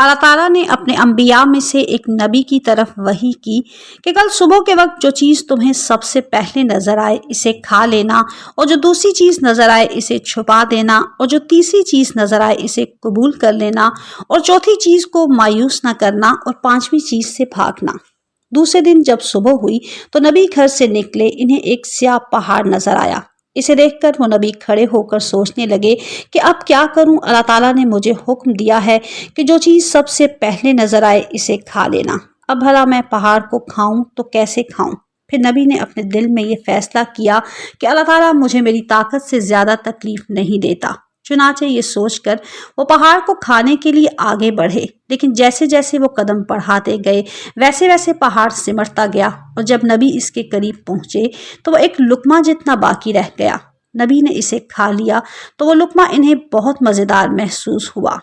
اللہ تعالیٰ نے اپنے انبیاء میں سے ایک نبی کی طرف وحی کی کہ کل صبح کے وقت جو چیز تمہیں سب سے پہلے نظر آئے اسے کھا لینا، اور جو دوسری چیز نظر آئے اسے چھپا دینا، اور جو تیسری چیز نظر آئے اسے قبول کر لینا، اور چوتھی چیز کو مایوس نہ کرنا، اور پانچویں چیز سے بھاگنا۔ دوسرے دن جب صبح ہوئی تو نبی گھر سے نکلے، انہیں ایک سیاہ پہاڑ نظر آیا۔ اسے دیکھ کر وہ نبی کھڑے ہو کر سوچنے لگے کہ اب کیا کروں؟ اللہ تعالیٰ نے مجھے حکم دیا ہے کہ جو چیز سب سے پہلے نظر آئے اسے کھا لینا، اب بھلا میں پہاڑ کو کھاؤں تو کیسے کھاؤں؟ پھر نبی نے اپنے دل میں یہ فیصلہ کیا کہ اللہ تعالیٰ مجھے میری طاقت سے زیادہ تکلیف نہیں دیتا۔ چنانچہ یہ سوچ کر وہ پہاڑ کو کھانے کے لیے آگے بڑھے، لیکن جیسے جیسے وہ قدم بڑھاتے گئے ویسے ویسے پہاڑ سمٹتا گیا، اور جب نبی اس کے قریب پہنچے تو وہ ایک لقمہ جتنا باقی رہ گیا۔ نبی نے اسے کھا لیا تو وہ لقمہ انہیں بہت مزیدار محسوس ہوا۔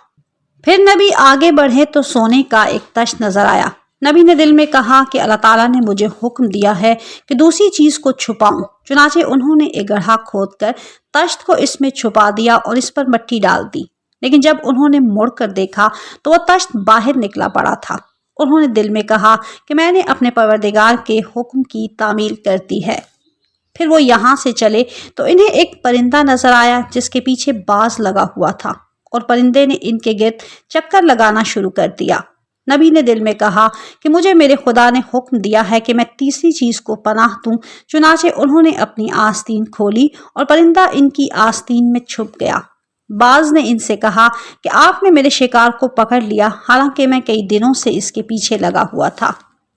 پھر نبی آگے بڑھے تو سونے کا ایک تشت نظر آیا۔ نبی نے دل میں کہا کہ اللہ تعالیٰ نے مجھے حکم دیا ہے کہ دوسری چیز کو چھپاؤں، چنانچہ انہوں نے ایک گڑھا کھود کر تشت کو اس میں چھپا دیا اور اس پر مٹی ڈال دی، لیکن جب انہوں نے مڑ کر دیکھا تو وہ تشت باہر نکلا پڑا تھا۔ انہوں نے دل میں کہا کہ میں نے اپنے پروردگار کے حکم کی تعمیل کر دی ہے۔ پھر وہ یہاں سے چلے تو انہیں ایک پرندہ نظر آیا جس کے پیچھے باز لگا ہوا تھا، اور پرندے نے ان کے گرد چکر لگانا شروع کر دیا۔ نبی نے دل میں کہا کہ مجھے میرے خدا نے حکم دیا ہے کہ میں تیسری چیز کو پناہ دوں، چنانچہ انہوں نے اپنی آستین کھولی اور پرندہ ان کی آستین میں چھپ گیا۔ باز نے ان سے کہا کہ آپ نے میرے شکار کو پکڑ لیا، حالانکہ میں کئی دنوں سے اس کے پیچھے لگا ہوا تھا۔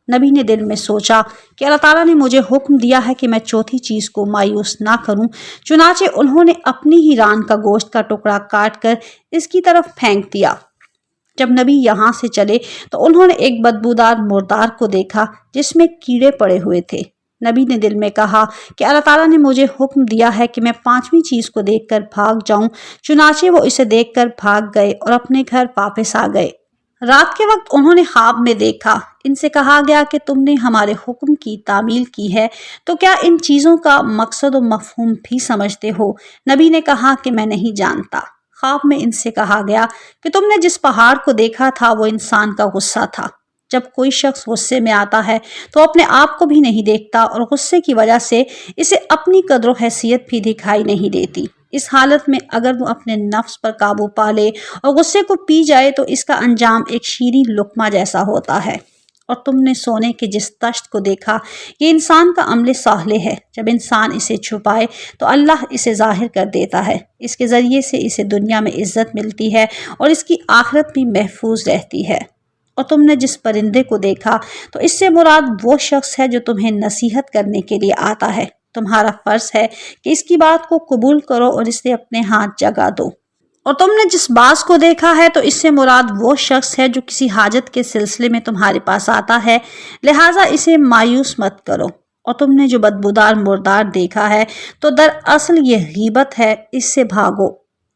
نبی نے دل میں سوچا کہ اللہ تعالیٰ نے مجھے حکم دیا ہے کہ میں چوتھی چیز کو مایوس نہ کروں، چنانچہ انہوں نے اپنی ہی ران کا گوشت کا ٹکڑا کاٹ کر اس کی طرف پھینک دیا۔ جب نبی یہاں سے چلے تو انہوں نے ایک بدبودار مردار کو دیکھا جس میں کیڑے پڑے ہوئے تھے۔ نبی نے دل میں کہا کہ اللہ تعالیٰ نے مجھے حکم دیا ہے کہ میں پانچویں چیز کو دیکھ کر بھاگ جاؤں، چنانچہ وہ اسے دیکھ کر بھاگ گئے اور اپنے گھر واپس آ گئے۔ رات کے وقت انہوں نے خواب میں دیکھا، ان سے کہا گیا کہ تم نے ہمارے حکم کی تعمیل کی ہے تو کیا ان چیزوں کا مقصد و مفہوم بھی سمجھتے ہو؟ نبی نے کہا کہ میں نہیں جانتا۔ خواب میں ان سے کہا گیا کہ تم نے جس پہاڑ کو دیکھا تھا وہ انسان کا غصہ تھا۔ جب کوئی شخص غصے میں آتا ہے تو اپنے آپ کو بھی نہیں دیکھتا، اور غصے کی وجہ سے اسے اپنی قدر و حیثیت بھی دکھائی نہیں دیتی۔ اس حالت میں اگر وہ اپنے نفس پر قابو پا لے اور غصے کو پی جائے تو اس کا انجام ایک شیریں لقمہ جیسا ہوتا ہے۔ اور تم نے سونے کے جس تشت کو دیکھا یہ انسان کا عمل صالح ہے، جب انسان اسے چھپائے تو اللہ اسے ظاہر کر دیتا ہے، اس کے ذریعے سے اسے دنیا میں عزت ملتی ہے اور اس کی آخرت بھی محفوظ رہتی ہے۔ اور تم نے جس پرندے کو دیکھا تو اس سے مراد وہ شخص ہے جو تمہیں نصیحت کرنے کے لیے آتا ہے، تمہارا فرض ہے کہ اس کی بات کو قبول کرو اور اسے اپنے ہاتھ جگا دو۔ اور تم نے جس باز کو دیکھا ہے تو اس سے مراد وہ شخص ہے جو کسی حاجت کے سلسلے میں تمہارے پاس آتا ہے، لہٰذا اسے مایوس مت کرو۔ اور تم نے جو بدبودار مردار دیکھا ہے تو دراصل یہ غیبت ہے، اس سے بھاگو۔